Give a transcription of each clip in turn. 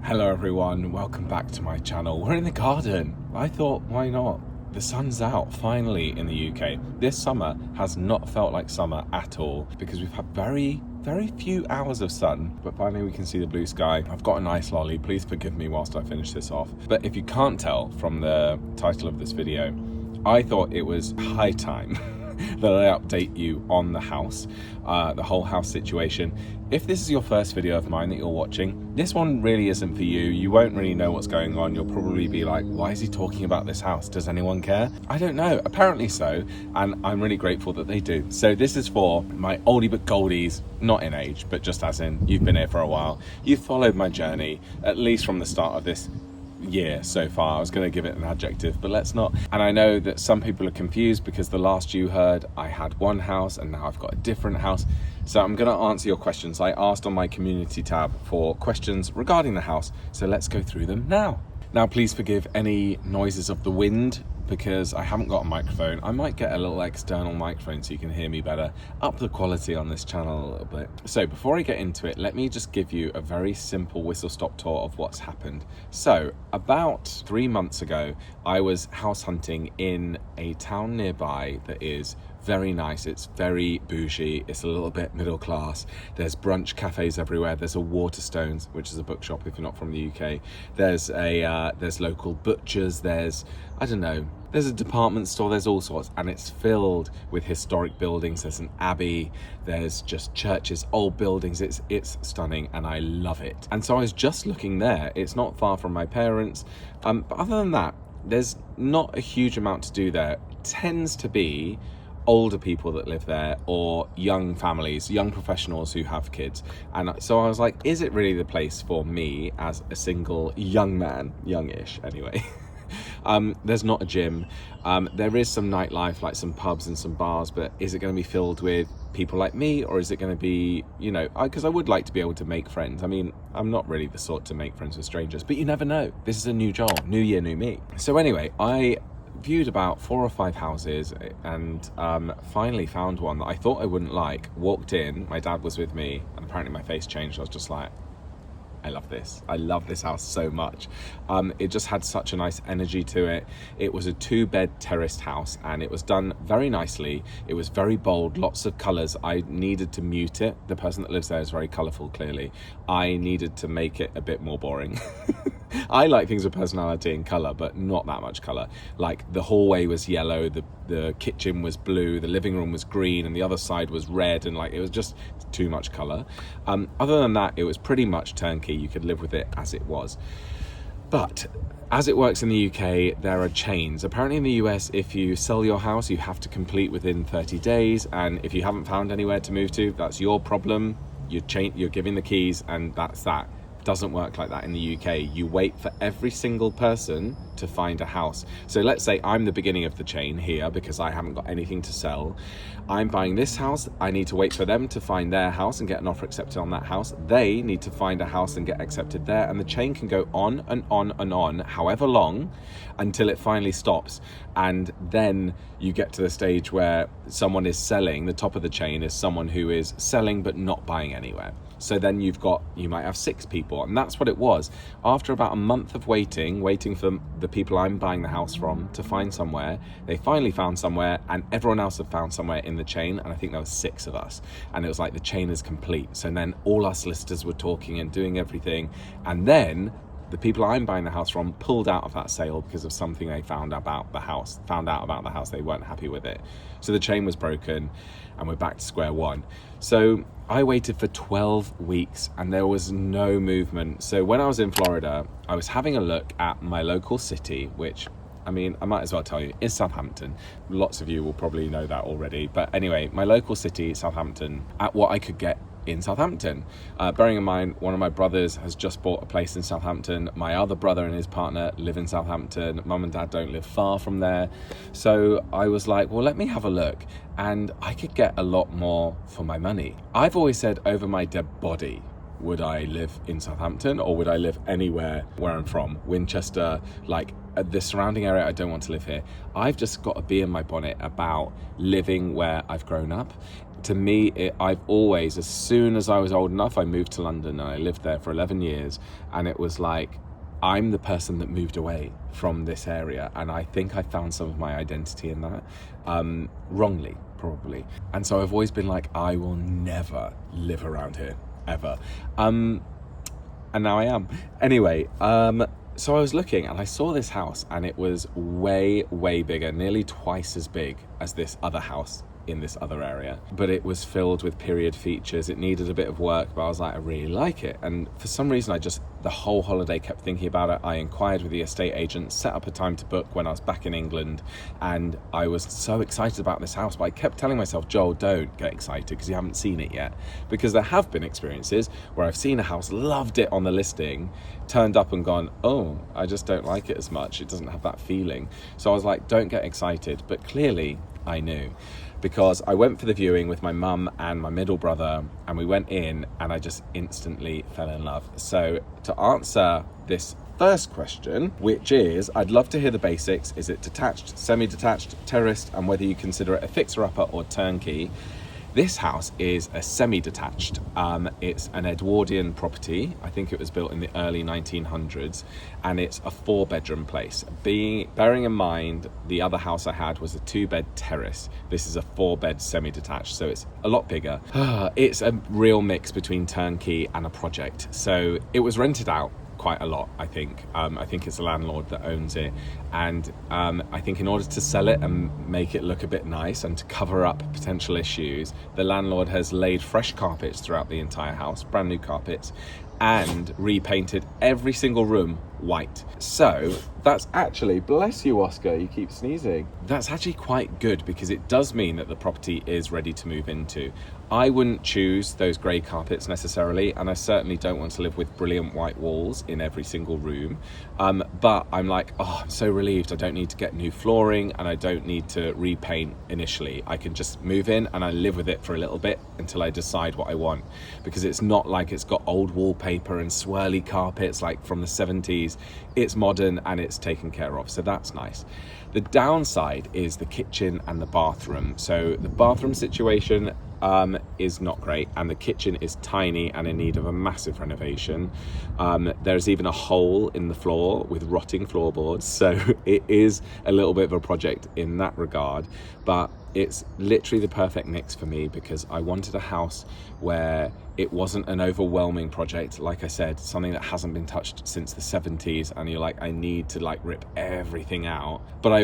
Hello everyone, welcome back to my channel. We're in the garden. I thought, why not? The sun's out finally in the UK. This summer has not felt like summer at all because we've had very few hours of sun, but finally we can see the blue sky. I've got a nice lolly, please forgive me whilst I finish this off. But if you can't tell from the title of this video, I thought it was high time that I update you on the house, the whole house situation. If this is your first video of mine that you're watching, this one really isn't for you. You won't really know what's going on. You'll probably be like, why is he talking about this house? Does anyone care? I don't know, apparently so, and I'm really grateful that they do. So this is for my oldie but goldies, not in age, but just as in, you've been here for a while. You've followed my journey, at least from the start of this year so far. I was going to give it an adjective, but let's not. And I know that some people are confused because the last you heard I had one house and now I've got a different house. So I'm going to answer your questions. I asked on my community tab for questions regarding the house, so let's go through them now. Now please forgive any noises of the wind because I haven't got a microphone. I might get a little external microphone so you can hear me better, up the quality on this channel a little bit. So before I get into it, let me just give you a very simple whistle-stop tour of what's happened. So about 3 months ago, I was house hunting in a town nearby that is very nice. It's very bougie. It's a little bit middle class. There's brunch cafes everywhere. There's a Waterstones, which is a bookshop if you're not from the UK. There's local butchers. There's a department store. There's all sorts, and it's filled with historic buildings. There's an abbey. There's just churches, old buildings. It's stunning, and I love it. And so I was just looking there. It's not far from my parents, but other than that, there's not a huge amount to do there. It tends to be older people that live there or young families, young professionals who have kids. And so I was like, is it really the place for me as a single young man, youngish anyway? There's not a gym. There is some nightlife, like some pubs and some bars, but is it going to be filled with people like me, or is it going to be, because I would like to be able to make friends. I mean, I'm not really the sort to make friends with strangers, but you never know. This is a new Joel, new year, new me. So anyway, I viewed about 4 or 5 houses and finally found one that I thought I wouldn't like. Walked in, my dad was with me, and apparently my face changed. I was just like, I love this. I love this house so much. It just had such a nice energy to it. It was a 2-bed terraced house and it was done very nicely. It was very bold, lots of colours. I needed to mute it. The person that lives there is very colourful, clearly. I needed to make it a bit more boring. I like things with personality and colour, but not that much colour. Like the hallway was yellow, the kitchen was blue, the living room was green, and the other side was red, and like it was just too much colour. Other than that, it was pretty much turnkey. You could live with it as it was. But as it works in the UK, there are chains. Apparently in the US, if you sell your house, you have to complete within 30 days. And if you haven't found anywhere to move to, that's your problem. You're giving the keys and that's that. Doesn't work like that in the UK. You wait for every single person to find a house. So let's say I'm the beginning of the chain here because I haven't got anything to sell. I'm buying this house. I need to wait for them to find their house and get an offer accepted on that house. They need to find a house and get accepted there. And the chain can go on and on and on, however long, until it finally stops. And then you get to the stage where someone is selling. The top of the chain is someone who is selling but not buying anywhere. So then you might have 6 people, and that's what it was. After about a month of waiting for the people I'm buying the house from to find somewhere, they finally found somewhere, and everyone else had found somewhere in the chain, and I think there was 6 of us, and it was like the chain is complete. So then all our solicitors were talking and doing everything, and then the people I'm buying the house from pulled out of that sale because of something they found out about the house. They weren't happy with it. So the chain was broken and we're back to square one. So I waited for 12 weeks and there was no movement. So when I was in Florida, I was having a look at my local city, which, I mean, I might as well tell you, is Southampton. Lots of you will probably know that already. But anyway, my local city, Southampton, at what I could get in Southampton. Bearing in mind, one of my brothers has just bought a place in Southampton. My other brother and his partner live in Southampton. Mum and dad don't live far from there. So I was like, well, let me have a look. And I could get a lot more for my money. I've always said over my dead body, would I live in Southampton or would I live anywhere where I'm from? Winchester, like the surrounding area, I don't want to live here. I've just got a bee in my bonnet about living where I've grown up. to me, I've always, as soon as I was old enough, I moved to London and I lived there for 11 years. And it was like, I'm the person that moved away from this area. And I think I found some of my identity in that, wrongly, probably. And so I've always been like, I will never live around here, ever. And now I am. Anyway, so I was looking and I saw this house and it was way, way bigger, nearly twice as big as this other house in this other area, but it was filled with period features. It needed a bit of work, but I was like, I really like it. And for some reason, the whole holiday kept thinking about it. I inquired with the estate agent, set up a time to book when I was back in England, and I was so excited about this house, but I kept telling myself, Joel, don't get excited because you haven't seen it yet. Because there have been experiences where I've seen a house, loved it on the listing, turned up and gone, oh, I just don't like it as much. It doesn't have that feeling. So I was like, don't get excited. But clearly I knew, because I went for the viewing with my mum and my middle brother, and we went in and I just instantly fell in love. So to answer this first question, which is, I'd love to hear the basics. Is it detached, semi-detached, terraced, and whether you consider it a fixer-upper or turnkey? This house is a semi-detached. It's an Edwardian property. I think it was built in the early 1900s, and it's a 4-bedroom place. Bearing in mind the other house I had was a 2-bed terrace. This is a 4-bed semi-detached, so it's a lot bigger. It's a real mix between turnkey and a project. So it was rented out quite a lot, I think. I think it's the landlord that owns it, and I think in order to sell it and make it look a bit nice and to cover up potential issues, the landlord has laid fresh carpets throughout the entire house, brand new carpets, and repainted every single room white. So that's actually, bless you Oscar, you keep sneezing, that's actually quite good, because it does mean that the property is ready to move into. I wouldn't choose those grey carpets necessarily, and I certainly don't want to live with brilliant white walls in every single room, but I'm like, oh, I'm so relieved I don't need to get new flooring and I don't need to repaint initially. I can just move in and I live with it for a little bit until I decide what I want, because it's not like it's got old wallpaper and swirly carpets like from the 70s. It's modern and it's taken care of, so that's nice. The downside is the kitchen and the bathroom. So the bathroom situation is not great, and the kitchen is tiny and in need of a massive renovation. There's even a hole in the floor with rotting floorboards, so it is a little bit of a project in that regard, but it's literally the perfect mix for me, because I wanted a house where it wasn't an overwhelming project. Like I said, something that hasn't been touched since the 70s, and you're like, I need to like rip everything out. But I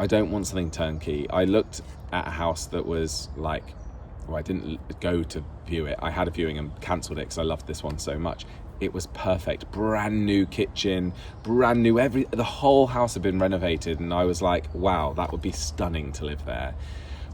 don't want something turnkey. I looked at a house that was like, well, I didn't go to view it. I had a viewing and cancelled it because I loved this one so much. It was perfect, brand new kitchen, brand new, the whole house had been renovated, and I was like, wow, that would be stunning to live there.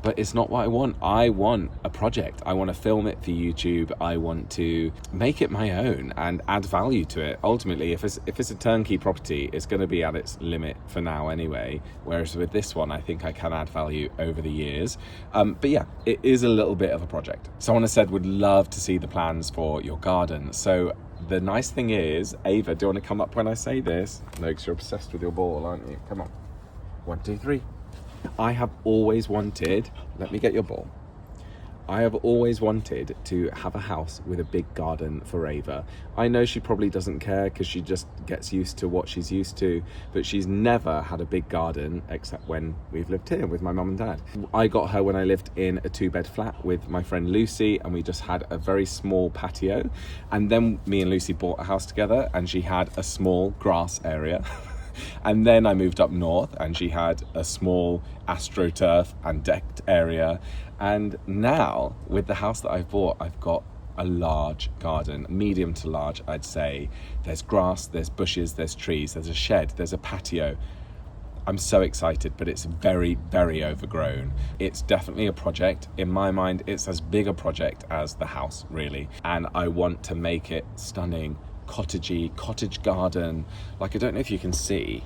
But it's not what I want. I want a project. I want to film it for YouTube. I want to make it my own and add value to it. Ultimately, if it's a turnkey property, it's going to be at its limit for now anyway. Whereas with this one, I think I can add value over the years. But yeah, it is a little bit of a project. Someone has said would love to see the plans for your garden. So the nice thing is, Ava, do you want to come up when I say this? No, because you're obsessed with your ball, aren't you? Come on. 1, 2, 3. I have always wanted, let me get your ball. I have always wanted to have a house with a big garden for Ava. I know she probably doesn't care because she just gets used to what she's used to, but she's never had a big garden except when we've lived here with my mum and dad. I got her when I lived in a 2-bed flat with my friend Lucy, and we just had a very small patio. And then me and Lucy bought a house together, and she had a small grass area. And then I moved up north and she had a small astroturf and decked area. And now with the house that I've bought, I've got a large garden, medium to large, I'd say. There's grass, there's bushes, there's trees, there's a shed, there's a patio. I'm so excited, but it's very, very overgrown. It's definitely a project. In my mind, it's as big a project as the house, really. And I want to make it stunning, cottagey, cottage garden. Like, I don't know if you can see,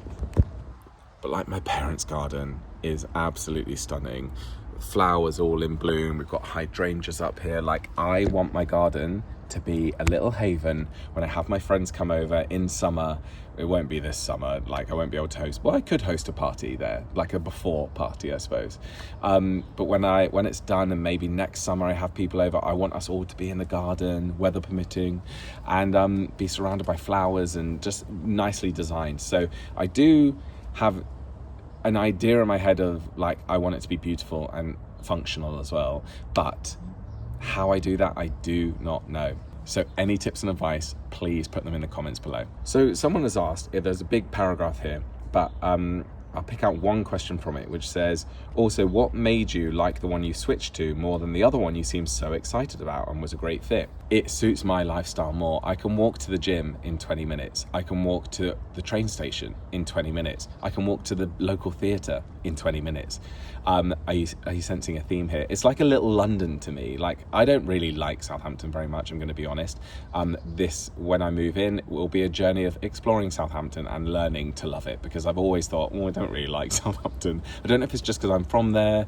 but like my parents' garden is absolutely stunning. Flowers all in bloom. We've got hydrangeas up here. Like, I want my garden to be a little haven when I have my friends come over in summer. It won't be this summer, like I won't be able to host, well, I could host a party there, like a before party, I suppose. But when it's done, and maybe next summer I have people over, I want us all to be in the garden, weather permitting, and be surrounded by flowers and just nicely designed. So I do have an idea in my head of, like, I want it to be beautiful and functional as well, but how I do that, I do not know. So any tips and advice, please put them in the comments below. So someone has asked, if there's a big paragraph here, but I'll pick out one question from it, which says, also, what made you like the one you switched to more than the other one you seemed so excited about and was a great fit? It suits my lifestyle more. I can walk to the gym in 20 minutes. I can walk to the train station in 20 minutes. I can walk to the local theatre in 20 minutes. Are you sensing a theme here? It's like a little London to me. Like, I don't really like Southampton very much, I'm going to be honest. This, when I move in, will be a journey of exploring Southampton and learning to love it, because I've always thought, I don't really like Southampton. I don't know if it's just because I'm from there.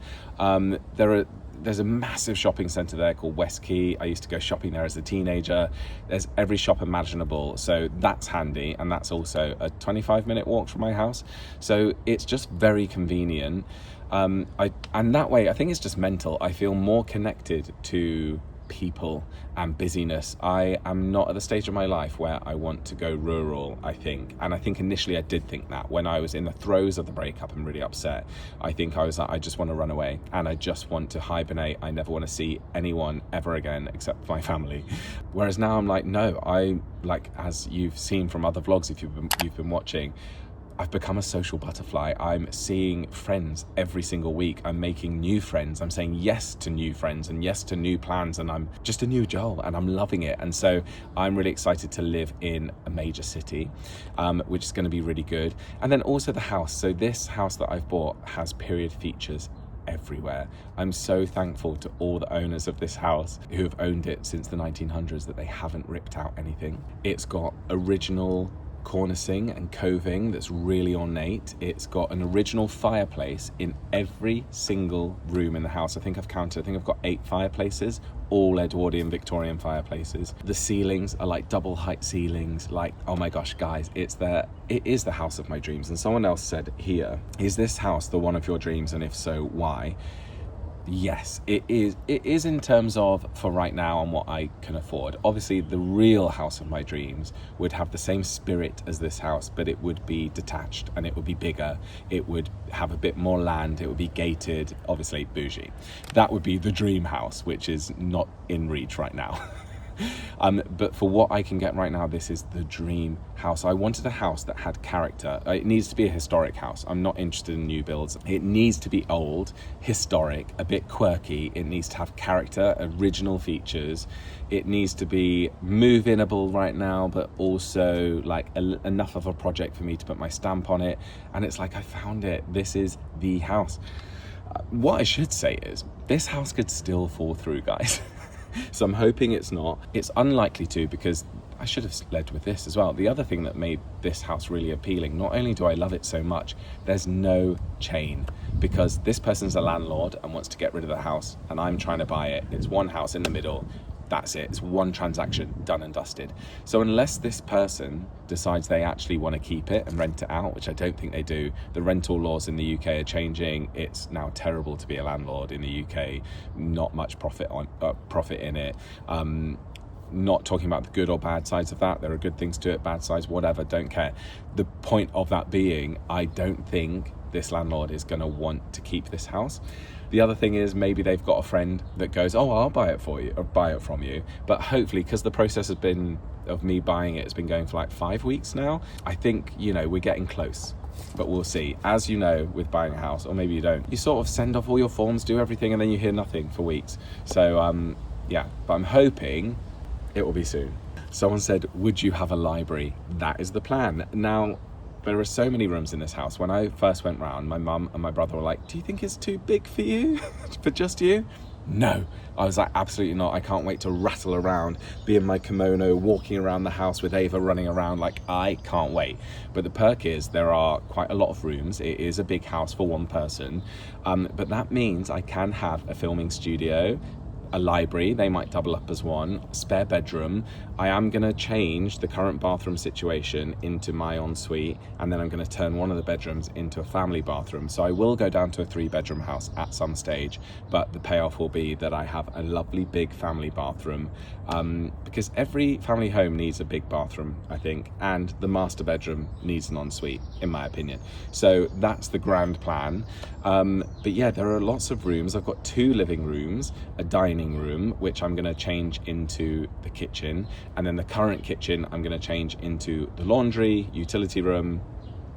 There's a massive shopping centre there called West Quay. I used to go shopping there as a teenager. There's every shop imaginable, so that's handy, and that's also a 25-minute walk from my house. So it's just very convenient. And that way, I think it's just mental. I feel more connected to people and busyness. I am not at the stage of my life where I want to go rural, I think. And I think initially I did think that when I was in the throes of the breakup and really upset. I think I was like, I just want to run away and I just want to hibernate. I never want to see anyone ever again except my family. Whereas now I'm like, no, I, like, as you've seen from other vlogs, if you've been watching, I've become a social butterfly. I'm seeing friends every single week. I'm making new friends. I'm saying yes to new friends and yes to new plans, and I'm just a new Joel and I'm loving it. And so I'm really excited to live in a major city, which is going to be really good. And then also the house. So this house that I've bought has period features everywhere. I'm so thankful to all the owners of this house who have owned it since the 1900s that they haven't ripped out anything. It's got original cornicing and coving that's really ornate. It's got an original fireplace in every single room in the house. I think I've got 8 fireplaces, all Edwardian Victorian fireplaces. The ceilings are like double height ceilings. Like, oh my gosh, guys, it is the house of my dreams. And someone else said here, is this house the one of your dreams? And if so, why? Yes, it is. It is in terms of for right now and what I can afford. Obviously, the real house of my dreams would have the same spirit as this house, but it would be detached and it would be bigger. It would have a bit more land. It would be gated, obviously bougie. That would be the dream house, which is not in reach right now. But for what I can get right now, this is the dream house. I wanted a house that had character. It needs to be a historic house. I'm not interested in new builds. It needs to be old, historic, a bit quirky. It needs to have character, original features. It needs to be move-inable right now, but also like enough of a project for me to put my stamp on it. And it's like, I found it. This is the house. What I should say is this house could still fall through, guys. So I'm hoping it's not. It's unlikely to, because I should have led with this as well. The other thing that made this house really appealing, not only do I love it so much, there's no chain, because this person's a landlord and wants to get rid of the house and I'm trying to buy it. It's one house in the middle. That's it. It's one transaction, done and dusted. So unless this person decides they actually want to keep it and rent it out, which I don't think they do, the rental laws in the UK are changing. It's now terrible to be a landlord in the UK. Not much profit in it. Not talking about the good or bad sides of that. There are good things to it, bad sides, whatever, don't care. The point of that being, I don't think this landlord is going to want to keep this house. The other thing is, maybe they've got a friend that goes, oh, I'll buy it for you, or buy it from you. But hopefully, because the process of me buying it has been going for like 5 weeks now, I think, we're getting close. But we'll see. As you know, with buying a house, or maybe you don't, you sort of send off all your forms, do everything, and then you hear nothing for weeks. So, yeah, but I'm hoping it will be soon. Someone said, would you have a library? That is the plan. Now, there are so many rooms in this house. When I first went round, my mum and my brother were like, do you think it's too big for you? For just you? No. I was like, absolutely not. I can't wait to rattle around, be in my kimono, walking around the house with Ava running around. Like, I can't wait. But the perk is there are quite a lot of rooms. It is a big house for one person. But that means I can have a filming studio, a library, they might double up as one, spare bedroom. I am going to change the current bathroom situation into my ensuite, and then I'm going to turn one of the bedrooms into a family bathroom. So I will go down to a 3-bedroom house at some stage, but the payoff will be that I have a lovely big family bathroom, because every family home needs a big bathroom, I think, and the master bedroom needs an ensuite, in my opinion. So that's the grand plan. But yeah, there are lots of rooms. I've got 2 living rooms, a dining room, which I'm going to change into the kitchen, and then the current kitchen I'm going to change into the laundry, utility room,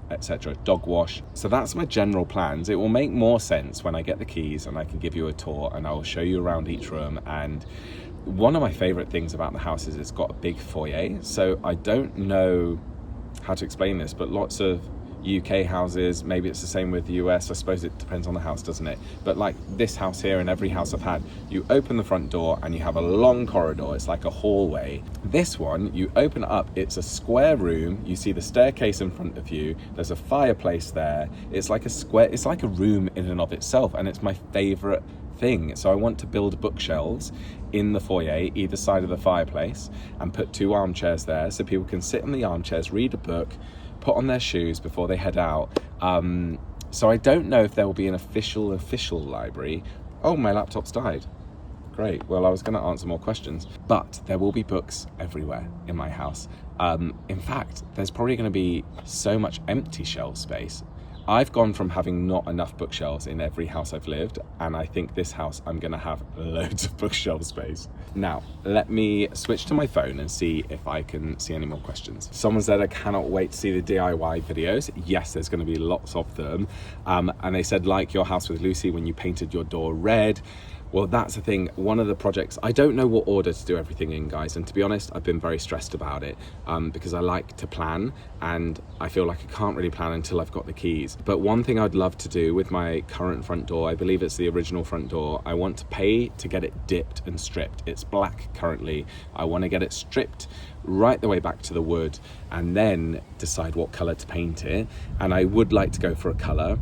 etc., dog wash. So that's my general plans. It will make more sense when I get the keys and I can give you a tour and I will show you around each room. And one of my favorite things about the house is it's got a big foyer. So I don't know how to explain this, but lots of UK houses, maybe it's the same with the US, I suppose it depends on the house, doesn't it? But like this house here and every house I've had, you open the front door and you have a long corridor. It's like a hallway. This one, you open it up, it's a square room. You see the staircase in front of you. There's a fireplace there. It's like a square, it's like a room in and of itself, and it's my favorite thing. So I want to build bookshelves in the foyer, either side of the fireplace, and put 2 armchairs there so people can sit in the armchairs, read a book, put on their shoes before they head out. So I don't know if there will be an official library. Oh, my laptop's died. Great. Well, I was going to answer more questions, but there will be books everywhere in my house. In fact, there's probably going to be so much empty shelf space. I've gone from having not enough bookshelves in every house I've lived, and I think this house I'm going to have loads of bookshelf space. Now, let me switch to my phone and see if I can see any more questions. Someone said, I cannot wait to see the DIY videos. Yes, there's going to be lots of them. And they said, like your house with Lucy when you painted your door red. Well, that's the thing. One of the projects, I don't know what order to do everything in, guys. And to be honest, I've been very stressed about it because I like to plan, and I feel like I can't really plan until I've got the keys. But one thing I'd love to do with my current front door, I believe it's the original front door, I want to pay to get it dipped and stripped. It's black currently. I want to get it stripped right the way back to the wood and then decide what colour to paint it. And I would like to go for a colour.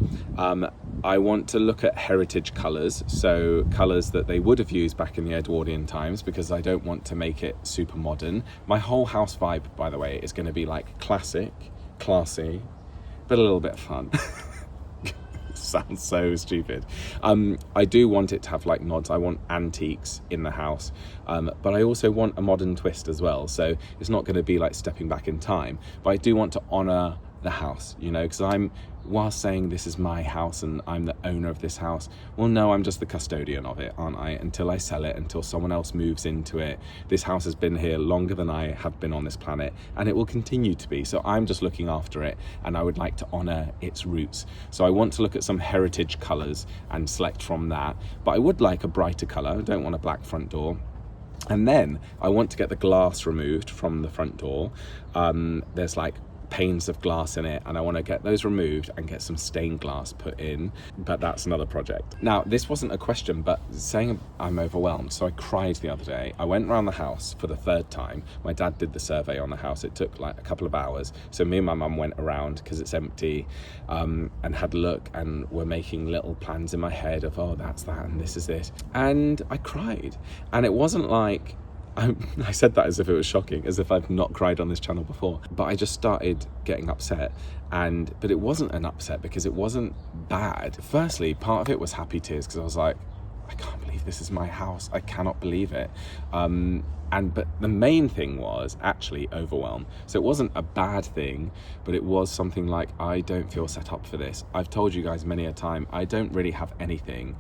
I want to look at heritage colours, so colours that they would have used back in the Edwardian times, because I don't want to make it super modern. My whole house vibe, by the way, is going to be like classic, classy, but a little bit fun. Sounds so stupid. I do want it to have like nods. I want antiques in the house, but I also want a modern twist as well. So it's not going to be like stepping back in time, but I do want to honour the house, you know, because whilst saying this is my house and I'm the owner of this house, well, no, I'm just the custodian of it, aren't I? Until I sell it, until someone else moves into it. This house has been here longer than I have been on this planet, and it will continue to be. So I'm just looking after it, and I would like to honour its roots. So I want to look at some heritage colours and select from that, but I would like a brighter colour. I don't want a black front door. And then I want to get the glass removed from the front door. There's like panes of glass in it, and I want to get those removed and get some stained glass put in, but that's another project. Now, this wasn't a question, but saying I'm overwhelmed. So I cried the other day. I went around the house for the 3rd time. My dad did the survey on the house. It took like a couple of hours. So me and my mum went around because it's empty, and had a look, and were making little plans in my head of, oh, that's that and this is this. And I cried. And it wasn't like, I said that as if it was shocking, as if I've not cried on this channel before, but I just started getting upset. But it wasn't an upset because it wasn't bad. Firstly, part of it was happy tears because I was like, I can't believe this is my house. I cannot believe it. But the main thing was actually overwhelm. So it wasn't a bad thing, but it was something like, I don't feel set up for this. I've told you guys many a time, I don't really have anything.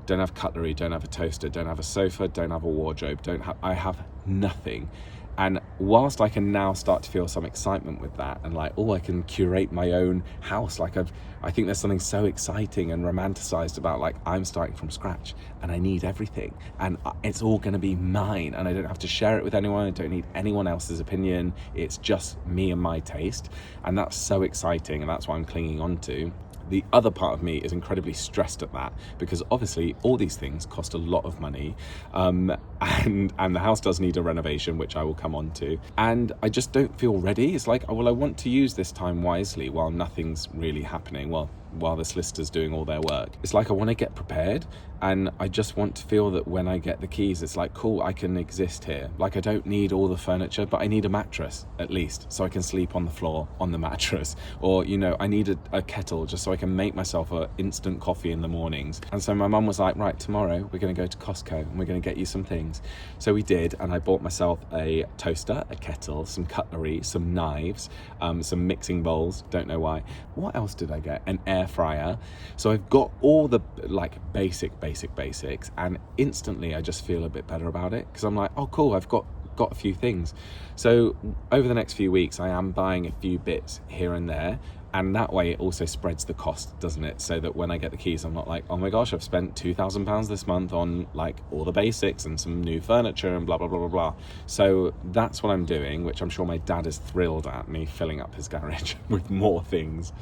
Don't have cutlery, don't have a toaster, don't have a sofa, don't have a wardrobe, I have nothing. And whilst I can now start to feel some excitement with that, and like, oh, I can curate my own house, like I think there's something so exciting and romanticized about like, I'm starting from scratch and I need everything and it's all going to be mine, and I don't have to share it with anyone. I don't need anyone else's opinion. It's just me and my taste, and that's so exciting, and that's what I'm clinging on to. The other part of me is incredibly stressed at that, because obviously all these things cost a lot of money, and the house does need a renovation, which I will come on to, and I just don't feel ready. It's like, well, I want to use this time wisely while nothing's really happening. Well, while the solicitor's doing all their work. It's like I want to get prepared, and I just want to feel that when I get the keys, it's like, cool, I can exist here. Like, I don't need all the furniture, but I need a mattress at least, so I can sleep on the floor on the mattress. Or, you know, I need a kettle just so I can make myself an instant coffee in the mornings. And so my mum was like, right, tomorrow we're going to go to Costco and we're going to get you some things. So we did, and I bought myself a toaster, a kettle, some cutlery, some knives, some mixing bowls, don't know why. What else did I get? An air fryer. So I've got all the like basics, and instantly I just feel a bit better about it, because I'm like, oh cool, I've got a few things. So over the next few weeks I am buying a few bits here and there, and that way it also spreads the cost, doesn't it? So that when I get the keys, I'm not like, oh my gosh, I've spent £2,000 this month on like all the basics and some new furniture and blah, blah, blah, blah, blah. So that's what I'm doing, which I'm sure my dad is thrilled at me filling up his garage with more things.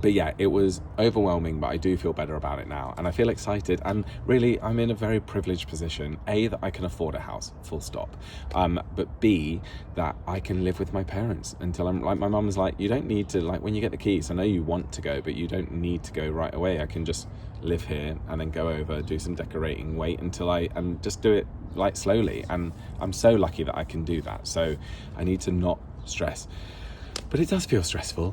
But yeah, it was overwhelming, but I do feel better about it now. And I feel excited. And really, I'm in a very privileged position. A, that I can afford a house, full stop. But B, that I can live with my parents until I'm like, my mum was like, you don't need to, like, when you get the keys, I know you want to go, but you don't need to go right away. I can just live here and then go over, do some decorating, wait until and just do it like slowly. And I'm so lucky that I can do that. So I need to not stress. But it does feel stressful,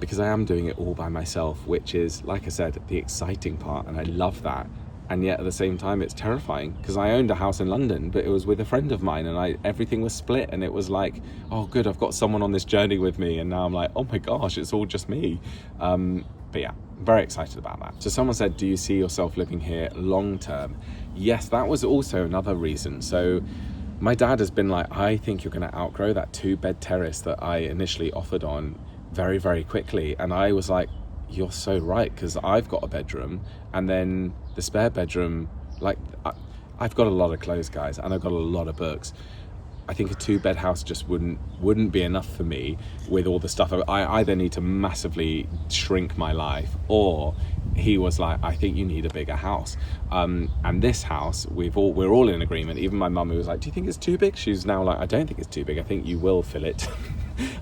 because I am doing it all by myself, which is, like I said, the exciting part, and I love that. And yet at the same time, it's terrifying, because I owned a house in London, but it was with a friend of mine, and everything was split, and it was like, oh good, I've got someone on this journey with me, and now I'm like, oh my gosh, it's all just me. But yeah, very excited about that. So someone said, do you see yourself living here long term? Yes, that was also another reason. So my dad has been like, I think you're going to outgrow that 2-bed terrace that I initially offered on very, very quickly. And I was like, you're so right, because I've got a bedroom, and then the spare bedroom, like, I've got a lot of clothes, guys, and I've got a lot of books. I think a 2-bed house just wouldn't be enough for me with all the stuff. I either need to massively shrink my life, or he was like, I think you need a bigger house. And this house, we're all in agreement. Even my mum, who was like, do you think it's too big? She's now like, I don't think it's too big. I think you will fill it.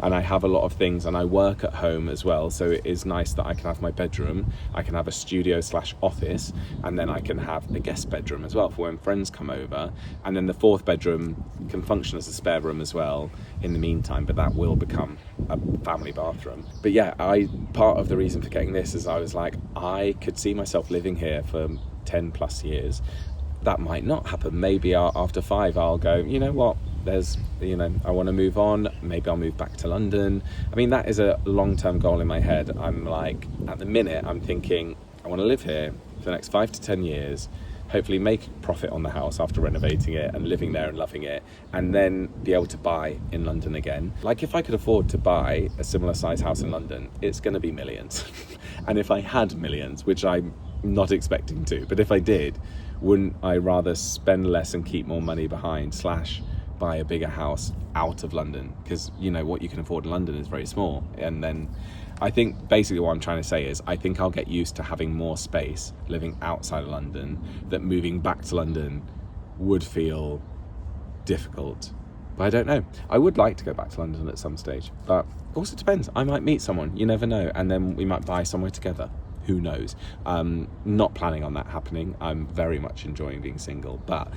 And I have a lot of things, and I work at home as well, so it is nice that I can have my bedroom, I can have a studio/office, and then I can have a guest bedroom as well for when friends come over, and then the 4th bedroom can function as a spare room as well in the meantime, but that will become a family bathroom. But yeah, part of the reason for getting this is I was like, I could see myself living here for 10 plus years. That might not happen. Maybe after 5 I'll go, you know what, I want to move on. Maybe I'll move back to London. I mean, that is a long-term goal in my head. I'm like, at the minute, I'm thinking, I want to live here for the next 5 to 10 years, hopefully make profit on the house after renovating it and living there and loving it, and then be able to buy in London again. Like, if I could afford to buy a similar size house in London, it's going to be millions. And if I had millions, which I'm not expecting to, but if I did, wouldn't I rather spend less and keep more money behind / buy a bigger house out of London? Because, you know, what you can afford in London is very small. And then I think basically what I'm trying to say is, I think I'll get used to having more space living outside of London, that moving back to London would feel difficult. But I don't know. I would like to go back to London at some stage, but also depends. I might meet someone, you never know, and then we might buy somewhere together. Who knows? Not planning on that happening. I'm very much enjoying being single, but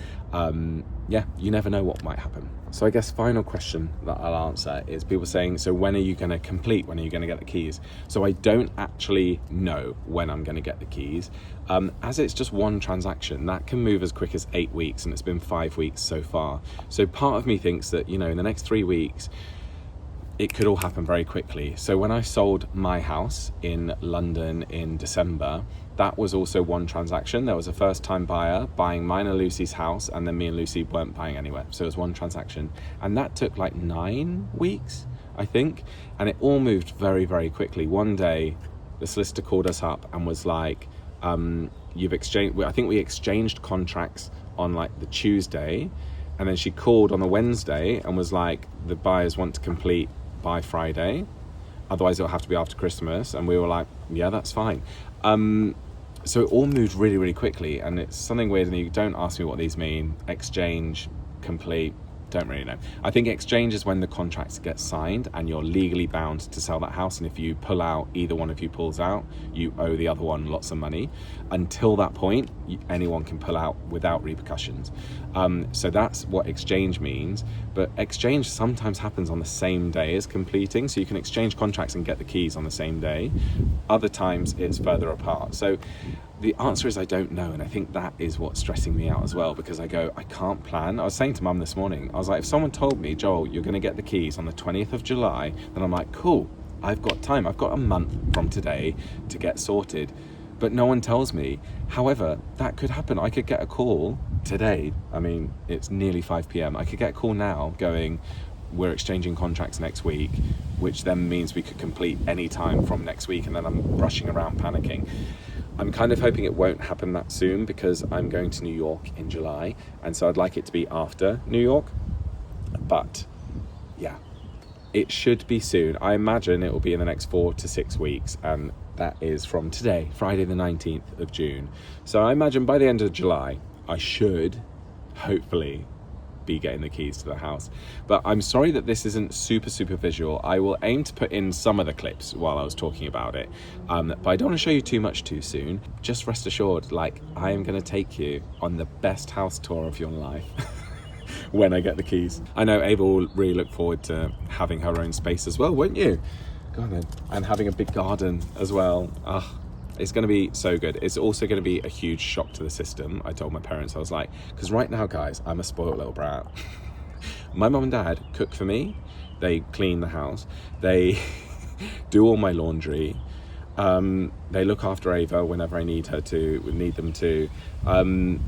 yeah, you never know what might happen. So I guess final question that I'll answer is people saying, so when are you going to complete? When are you going to get the keys? So I don't actually know when I'm going to get the keys. As it's just one transaction, that can move as quick as 8 weeks, and it's been 5 weeks so far. So part of me thinks that, you know, in the next 3 weeks, it could all happen very quickly. So when I sold my house in London in December, that was also one transaction. There was a first time buyer buying mine and Lucy's house, and then me and Lucy weren't buying anywhere. So it was one transaction. And that took like 9 weeks, I think. And it all moved very, very quickly. One day, the solicitor called us up and was like, you've exchanged, I think we exchanged contracts on like the Tuesday. And then she called on the Wednesday and was like, the buyers want to complete by Friday, otherwise it'll have to be after Christmas. And we were like, yeah, that's fine. So it all moved really, really quickly, and it's something weird, and you don't ask me what these mean. Exchange, complete, don't really know. I think exchange is when the contracts get signed and you're legally bound to sell that house, and if you pull out, either one of you pulls out, you owe the other one lots of money. Until that point, anyone can pull out without repercussions. So that's what exchange means, but exchange sometimes happens on the same day as completing, so you can exchange contracts and get the keys on the same day. Other times it's further apart. So the answer is I don't know, and I think that is what's stressing me out as well, because I can't plan. I was saying to Mum this morning, I was like, if someone told me, Joel, you're going to get the keys on the 20th of July, then I'm like, cool, I've got time. I've got a month from today to get sorted. But no one tells me. However, that could happen. I could get a call today. I mean, it's nearly 5 p.m. I could get a call now going, we're exchanging contracts next week, which then means we could complete any time from next week, and then I'm rushing around panicking. I'm kind of hoping it won't happen that soon, because I'm going to New York in July, and so I'd like it to be after New York. But yeah, it should be soon. I imagine it will be in the next 4 to 6 weeks, and that is from today, Friday the 19th of June. So I imagine by the end of July, I should hopefully be getting the keys to the house. But I'm sorry that this isn't super visual. I will aim to put in some of the clips while I was talking about it, but I don't want to show you too much too soon. Just rest assured, like, I am going to take you on the best house tour of your life when I get the keys. I know Ava will really look forward to having her own space as well, won't you? Go on then. And having a big garden as well. It's going to be so good. It's also going to be a huge shock to the system. I told my parents, I was like, because right now, guys, I'm a spoiled little brat. My mum and dad cook for me. They clean the house. They do all my laundry. They look after Ava whenever I need them to.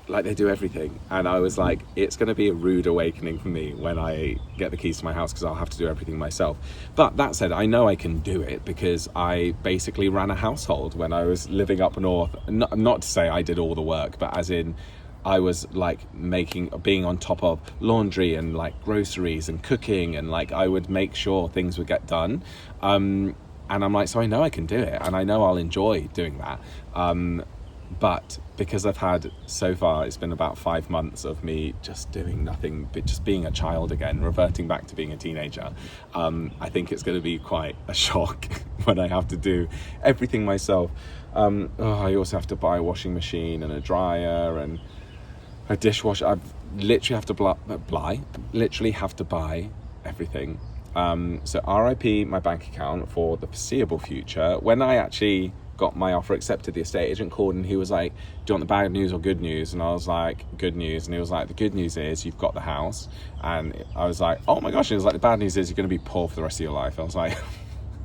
Like, they do everything. And I was like, it's going to be a rude awakening for me when I get the keys to my house, because I'll have to do everything myself. But that said, I know I can do it because I basically ran a household when I was living up north. Not to say I did all the work, but as in I was like being on top of laundry and like groceries and cooking, and like I would make sure things would get done. And I'm like, so I know I can do it, and I know I'll enjoy doing that. But because I've had, so far, it's been about 5 months of me just doing nothing, but just being a child again, reverting back to being a teenager. I think it's going to be quite a shock when I have to do everything myself. I also have to buy a washing machine and a dryer and a dishwasher. I literally have to buy everything. So RIP my bank account for the foreseeable future. When I actually got my offer accepted, the estate agent called and he was like, do you want the bad news or good news? And I was like, good news. And he was like, the good news is you've got the house. And I was like, oh my gosh. And he was like, the bad news is you're going to be poor for the rest of your life. I was like,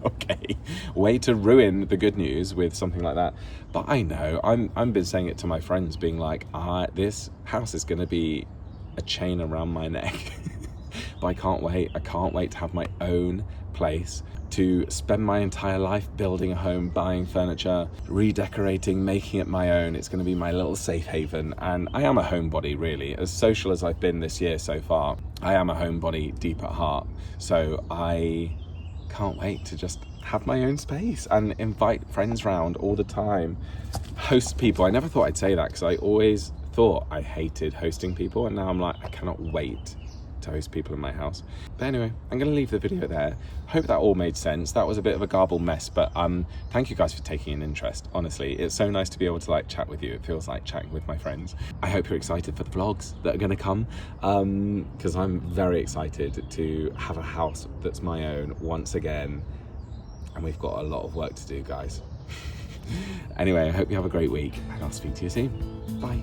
okay, way to ruin the good news with something like that. But I know, I've been saying it to my friends, being like, this house is going to be a chain around my neck. But I can't wait to have my own place, to spend my entire life building a home, buying furniture, redecorating, making it my own. It's going to be my little safe haven. And I am a homebody, really. As social as I've been this year so far, I am a homebody deep at heart. So I can't wait to just have my own space and invite friends round all the time, host people. I never thought I'd say that, because I always thought I hated hosting people, and now I'm like, I cannot wait to host people in my house. But anyway, I'm going to leave the video there. Hope that all made sense. That was a bit of a garbled mess, but thank you guys for taking an interest. Honestly, it's so nice to be able to like chat with you. It feels like chatting with my friends. I hope you're excited for the vlogs that are going to come, because I'm very excited to have a house that's my own once again, and we've got a lot of work to do, guys. Anyway, I hope you have a great week, and I'll speak to you soon. Bye.